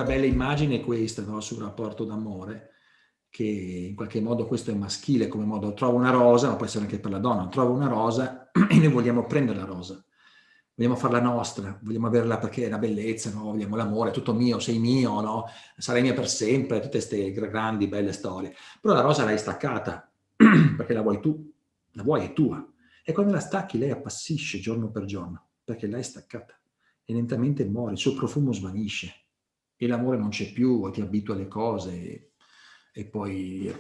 bella immagine è questa, no? Sul rapporto d'amore, che in qualche modo questo è maschile, come modo trovo una rosa, ma può essere anche per la donna, trovo una rosa e noi vogliamo prendere la rosa, vogliamo farla nostra, vogliamo averla perché è la bellezza, no? Vogliamo l'amore, tutto mio, sei mio, no? Sarai mia per sempre, tutte queste grandi, belle storie. Però la rosa l'hai staccata, perché la vuoi tu, la vuoi, è tua. E quando la stacchi lei appassisce giorno per giorno, perché l'hai staccata. E lentamente muore, il suo profumo svanisce. E l'amore non c'è più, ti abitua alle cose e poi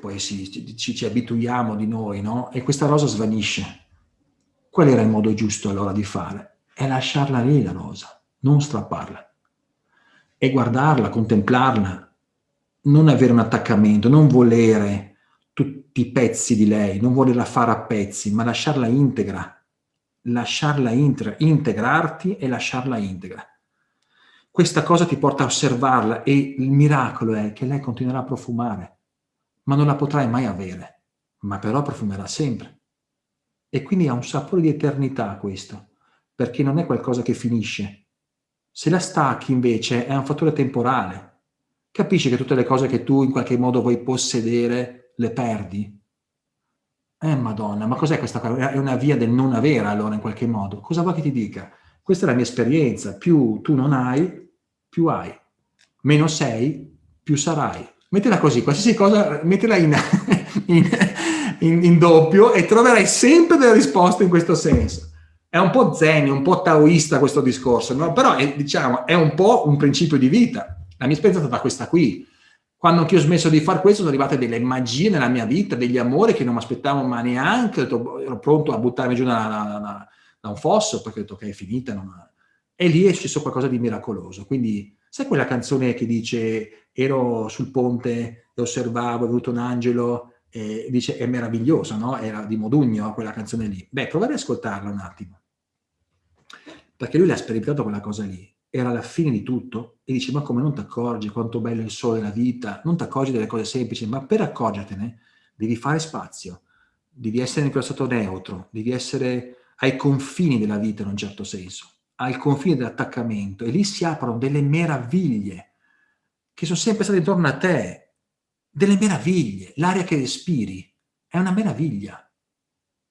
ci abituiamo di noi, no? E questa rosa svanisce. Qual era il modo giusto allora di fare? È lasciarla lì la rosa, non strapparla. E guardarla, contemplarla, non avere un attaccamento, non volere tutti i pezzi di lei, non volerla fare a pezzi, ma lasciarla integrarti e lasciarla integra. Questa cosa ti porta a osservarla e il miracolo è che lei continuerà a profumare, ma non la potrai mai avere, ma però profumerà sempre. E quindi ha un sapore di eternità questo, perché non è qualcosa che finisce. Se la stacchi invece è un fattore temporale. Capisci che tutte le cose che tu in qualche modo vuoi possedere le perdi? Madonna, ma cos'è questa cosa? È una via del non avere allora in qualche modo. Cosa vuoi che ti dica? Questa è la mia esperienza. Più tu non hai, più hai. Meno sei, più sarai. Mettila così, qualsiasi cosa, mettila in doppio e troverai sempre delle risposte in questo senso. È un po' zen, un po' taoista questo discorso, no? Però diciamo, è un po' un principio di vita. La mia esperienza è stata questa qui. Quando anch'io ho smesso di fare questo sono arrivate delle magie nella mia vita, degli amori che non mi aspettavo ma neanche, ero pronto a buttarmi giù da un fosso perché ho detto che è finita. E lì è successo qualcosa di miracoloso. Quindi sai quella canzone che dice ero sul ponte e osservavo, è venuto un angelo, e dice è meraviglioso, no? Era di Modugno quella canzone lì. Beh, provate ad ascoltarla un attimo, perché lui l'ha sperimentato quella cosa lì. Era la fine di tutto e dice ma come non ti accorgi quanto bello è il sole, la vita, non ti accorgi delle cose semplici, ma per accorgertene devi fare spazio, devi essere in quello stato neutro, devi essere ai confini della vita in un certo senso, ai confini dell'attaccamento e lì si aprono delle meraviglie che sono sempre state intorno a te, delle meraviglie, l'aria che respiri è una meraviglia.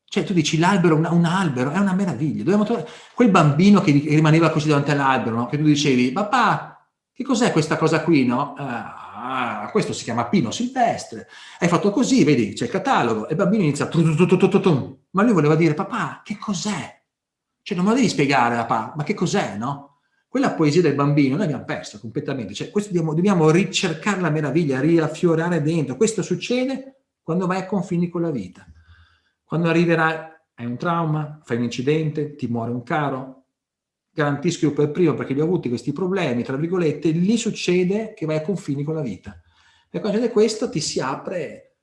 Cioè tu dici l'albero, un albero, è una meraviglia. Quel bambino che rimaneva così davanti all'albero, no? Che tu dicevi, papà, che cos'è questa cosa qui, no? Questo si chiama pino silvestre. Hai fatto così, vedi, c'è il catalogo. E il bambino inizia, ma lui voleva dire, papà, che cos'è? Cioè non me lo devi spiegare, papà, ma che cos'è, no? Quella poesia del bambino noi abbiamo perso completamente. Cioè, questo dobbiamo ricercare la meraviglia, riaffiorare dentro. Questo succede quando vai a confini con la vita. Quando arriverai, hai un trauma, fai un incidente, ti muore un caro, garantisco io per primo perché li ho avuti questi problemi, tra virgolette, lì succede che vai a confini con la vita. E quando succede questo ti si apre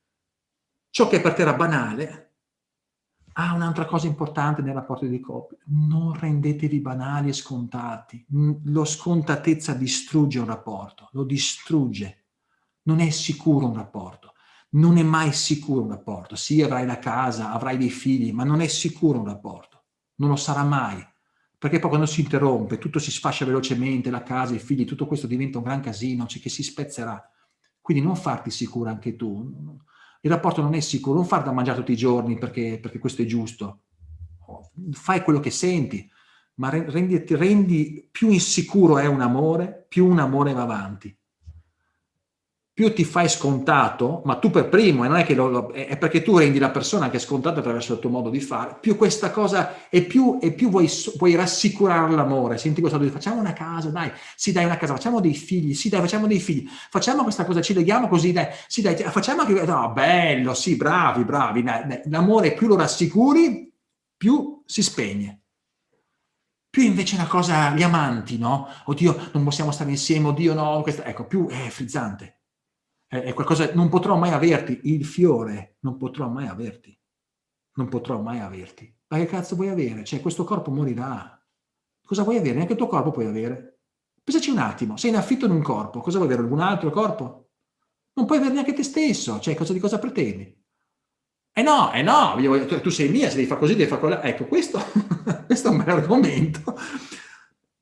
ciò che per te era banale. Un'altra cosa importante nei rapporti di coppia, non rendetevi banali e scontati. Lo scontatezza distrugge un rapporto, lo distrugge. Non è sicuro un rapporto. Non è mai sicuro un rapporto. Sì, avrai la casa, avrai dei figli, ma non è sicuro un rapporto. Non lo sarà mai. Perché poi quando si interrompe, tutto si sfascia velocemente, la casa, i figli, tutto questo diventa un gran casino, che si spezzerà. Quindi non farti sicuro anche tu. Il rapporto non è sicuro, non far da mangiare tutti i giorni perché questo è giusto. Fai quello che senti, ma rendi più insicuro è un amore, più un amore va avanti. Più ti fai scontato, ma tu per primo, e non è che è perché tu rendi la persona che è scontata attraverso il tuo modo di fare, più questa cosa, e più vuoi rassicurare l'amore. Senti cosa dici, facciamo una casa, dai, sì dai una casa, facciamo dei figli, sì dai facciamo dei figli, facciamo questa cosa, ci leghiamo così, dai, sì dai, facciamo anche, no, bello, sì, bravi, dai. L'amore più lo rassicuri, più si spegne. Più invece una cosa, gli amanti, no? Oddio, non possiamo stare insieme, oddio no, ecco, più è frizzante. È qualcosa, non potrò mai averti il fiore, non potrò mai averti, non potrò mai averti. Ma che cazzo vuoi avere? Cioè, questo corpo morirà. Cosa vuoi avere? Neanche il tuo corpo puoi avere. Pensaci un attimo, sei in affitto in un corpo, cosa vuoi avere? Algún altro corpo? Non puoi avere neanche te stesso, cioè, di cosa pretendi? No, tu sei mia, se devi fare così, devi fare quello. Ecco, questo è un bel argomento.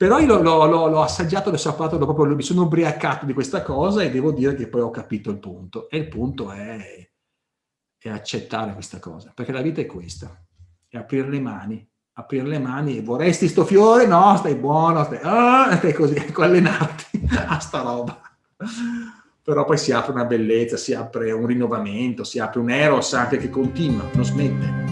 Però io l'ho assaggiato, proprio mi sono ubriacato di questa cosa e devo dire che poi ho capito il punto. E il punto è accettare questa cosa, perché la vita è questa, è aprire le mani e vorresti sto fiore? No, stai buono, stai così, allenarti a sta roba. Però poi si apre una bellezza, si apre un rinnovamento, si apre un eros anche che continua, non smette.